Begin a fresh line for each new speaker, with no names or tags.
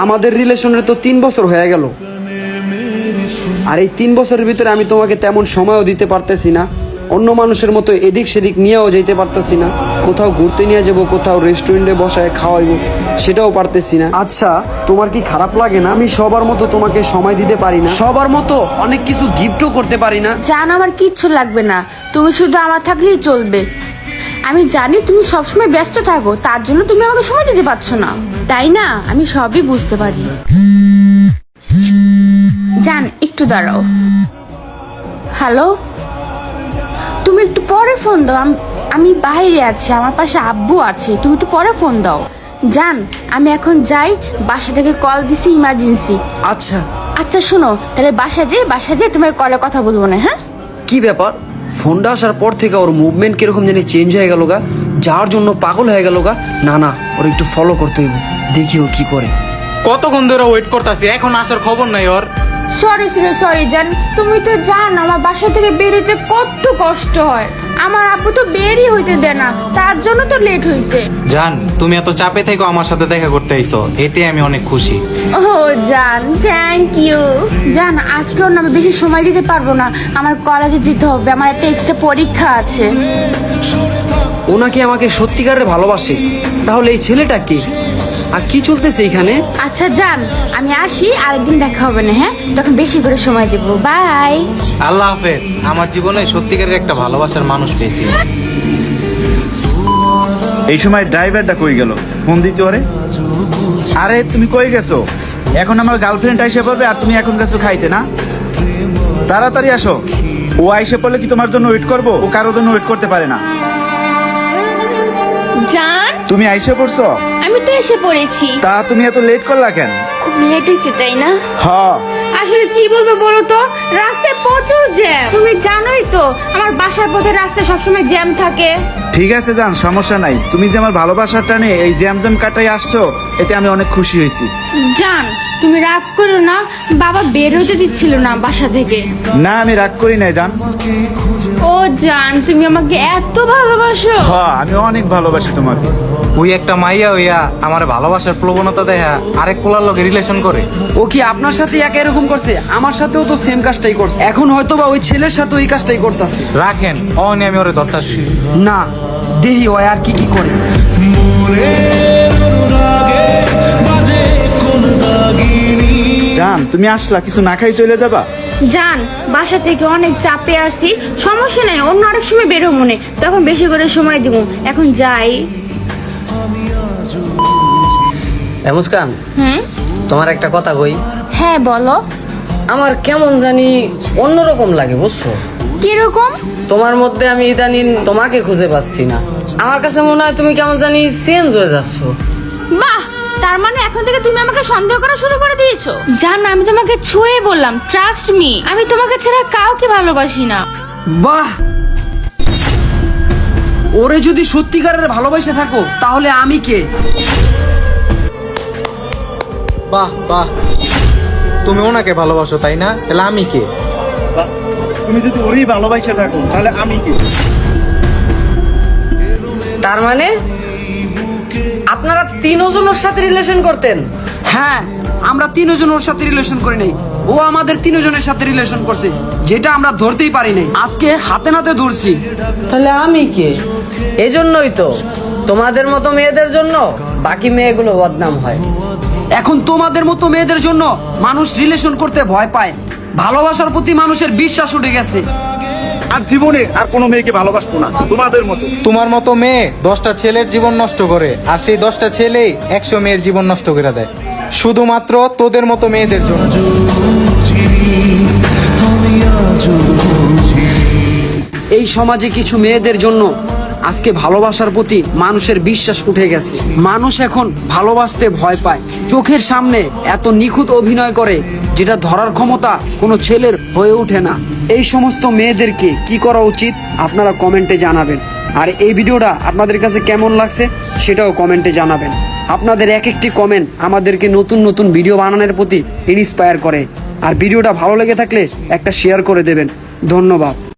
আমাদের রিলেশনের তো 3 বছর হয়ে গেল, আর এই 3 বছরের ভিতরে আমি তোমাকে তেমন সময়ও দিতে পারতেছি না। অন্য মানুষের মতো এদিক সেদিক নিয়েও যেতে পারতেছি না। কোথাও ঘুরতে নিয়ে যাব, কোথাও রেস্টুরেন্টে বসায় খাওয়াইবো, সেটাও পারতেছি না। আচ্ছা, তোমার কি খারাপ লাগে না আমি সবার মতো তোমাকে সময় দিতে পারি না? সবার মতো অনেক কিছু গিফটও করতে পারি না?
জান, আমার কিচ্ছু লাগবে না, তুমি শুধু আমার থাকলেই চলবে। আমি জানি তুমি সবসময় ব্যস্ত থাকো, তার জন্য তুমি আমাকে সময় দিতে পারছো না, তাই না? আমি সবই বুঝতে পারি। জান, একটু দাঁড়াও। হ্যালো, তুমি একটু পরে ফোন দাও। আমি বাইরে আছি, আমার পাশে আব্বু আছে, তুমি একটু পরে ফোন দাও। জান, আমি এখন যাই, বাসা থেকে কল দিছি ইমার্জেন্সি।
আচ্ছা
আচ্ছা শোনো, তাহলে বাসা যেয়ে তোমার কলে কথা বলবো না, হ্যাঁ?
কি ব্যাপার, ফোনটা আসার পর থেকে ওর মুভমেন্ট কিরকম জানি চেঞ্জ হয়ে গেল গা, যার জন্য পাগল হয়ে গেল গা। না না, ওর একটু ফলো করতে হইব, দেখি ও কি করে।
কতক্ষণ ধরে ওয়েট করতেছি, এখন আসার খবর নাই ওর।
সরি জান, তুমি তো জানো আমার বাসা থেকে বেরোতে কত কষ্ট হয়। আমার আপু তো বেরই হইতে দেয় না, তার জন্য তো লেট হইছে।
জান, তুমি এত চাপে থেকো আমার সাথে দেখা করতে আইছো, এতে আমি অনেক খুশি।
ও জান, থ্যাংক ইউ। জান, আজকেও না আমি বেশি সময় দিতে পারবো না, আমার কলেজে যেতে হবে, আমার একটা এক্সট্রা পরীক্ষা আছে।
ওনাকে আমাকে সত্যিকারের ভালোবাসে, তাহলে এই ছেলেটা কে আর কি চলতেছে এখানে?
আচ্ছা জান, আমি আসি, আরেকদিন দেখা হবে না, হ্যাঁ? তখন বেশি করে সময় দেবো। বাই।
আল্লাহ হাফেজ। আমার জীবনে সত্যিকারের একটা ভালোবাসার মানুষ পেয়েছি।
এই সময় ড্রাইভারটা কই গেল? ফোন দিতে ওরে। আরে তুমি কই গেছো? এখন আমার গার্লফ্রেন্ড আইসে পড়বে আর তুমি এখন গেছো খাইতে না? তাড়াতাড়ি আসো। ও আইসে পড়লে কি তোমার জন্য ওয়েট করবো? ও কারোর জন্য ওয়েট করতে পারে না।
জান,
তুমি আইসে পড়ছো?
আমি তো এসে পড়েছি।
তা তুমি এত লেট করলা কেন?
খুব লেট হয়েছে তাই না?
হ্যাঁ।
আসলে কি বলবো বলো তো, রাস্তায় প্রচুর জ্যাম। তুমি জানোই তো আমার বাসার পথে রাস্তায় সবসময় জ্যাম থাকে।
ঠিক আছে জান, সমস্যা নাই। তুমি যে আমার ভালোবাসার টানে এই জ্যাম কাটাই আসছো, এতে আমি অনেক খুশি হয়েছি।
জান, তুমি রাগ করো না, বাবা বের হতে দিচ্ছিল না বাসা থেকে।
না, আমি রাগ করি নাই জান।
ও জান, তুমি আমাকে এত ভালোবাসো।
হ্যাঁ, আমি অনেক ভালোবাসি তোমাকে।
ওই একটা মাইয়া হইয়া আমার ভালোবাসার প্রবণতা দেখা আরেক পোলার লগে রিলেশন করে।
ও কি আপনার সাথে একা এরকম করছে? আমার সাথেও তো সেম কাজটাই করছে, এখন হয়তো বা ওই ছেলের সাথে ওই কাজটাই করতেছে।
রাখেন, অনে আমি ওরে ধরতাছি।
না, দেহি ওই আর কি কি করে।
জান, তুমি আসলা, কিছু না খাই চলে যাবা?
জান, বাসা থেকে অনেক চাপে আসি, সমস্যা নাই, অন্য আরেক সময় বেরো মনে, তখন বেশি করে সময় দিব। এখন যাই।
মুস্কান,
হুম,
তোমার একটা কথা কই।
হ্যাঁ বলো।
আমার কেমন জানি অন্যরকম লাগে, বুঝছো?
কিরকম?
তোমার মধ্যে আমি ইদানিং তোমাকে খুঁজে পাচ্ছি না। আমার কাছে মনে হয় তুমি কেমন জানি চেঞ্জ হয়ে যাচ্ছ।
বাহ, তার মানে এখন থেকে তুমি আমাকে সন্দেহ করা শুরু করে দিয়েছো? জান, আমি তোমাকে ছুঁয়ে বললাম, ট্রাস্ট মি, আমি তোমাকে ছাড়া কাউকে ভালোবাসি না।
বাহ, ওরে যদি সত্যিকারের ভালোবাসে থাকো তাহলে আমি কে?
বাহ বাহ, তুমি ওনাকে ভালোবাসো তাই না? তাহলে আমি কে?
তুমি যদি ওরই ভালোবাসা থাকো তাহলে আমি কি?
তার মানে আপনারা তিনজনের সাথে রিলেশন করতেন?
হ্যাঁ, আমরা তিনজন ওর সাথে রিলেশন করি নাই, ও আমাদের তিনজনের সাথে রিলেশন করছে, যেটা আমরা ধরতেই পারি নাই, আজকে হাতে নাতে ধরছি।
তাহলে আমি কে? এজন্যই তো তোমাদের মতো মেয়েদের জন্য বাকি মেয়েগুলো বদনাম হয়।
এখন তোমাদের মতো মেয়েদের জন্য মানুষ রিলেশন করতে ভয় পায়, ভালোবাসার প্রতি মানুষের বিশ্বাস উঠে গেছে।
আর জীবনে আর কোনো মেয়েকে ভালোবাসবো না তোমাদের মতো।
তোমার মতো মেয়ে 10টা ছেলের জীবন নষ্ট করে, আর সেই 10টা ছেলেই 100 মেয়ের জীবন নষ্ট করে দেয়, শুধুমাত্র তোদের মতো মেয়েদের জন্য।
এই সমাজে কিছু মেয়েদের জন্য আজকে ভালোবাসার প্রতি মানুষের বিশ্বাস উঠে গেছে। মানুষ এখন ভালোবাসতে ভয় পায়, চোখের সামনে এত নিখুঁত অভিনয় করে যেটা ধরার ক্ষমতা কোনো ছেলের হয়ে ওঠে না। এই সমস্ত মেয়েদেরকে কি করা উচিত আপনারা কমেন্টে জানাবেন, আর এই ভিডিওটা আপনাদের কাছে কেমন লাগছে সেটাও কমেন্টে জানাবেন। আপনাদের এক একটি কমেন্ট আমাদেরকে নতুন নতুন ভিডিও বানানোর প্রতি ইন্সপায়ার করে, আর ভিডিওটা ভালো লেগে থাকলে একটা শেয়ার করে দেবেন। ধন্যবাদ।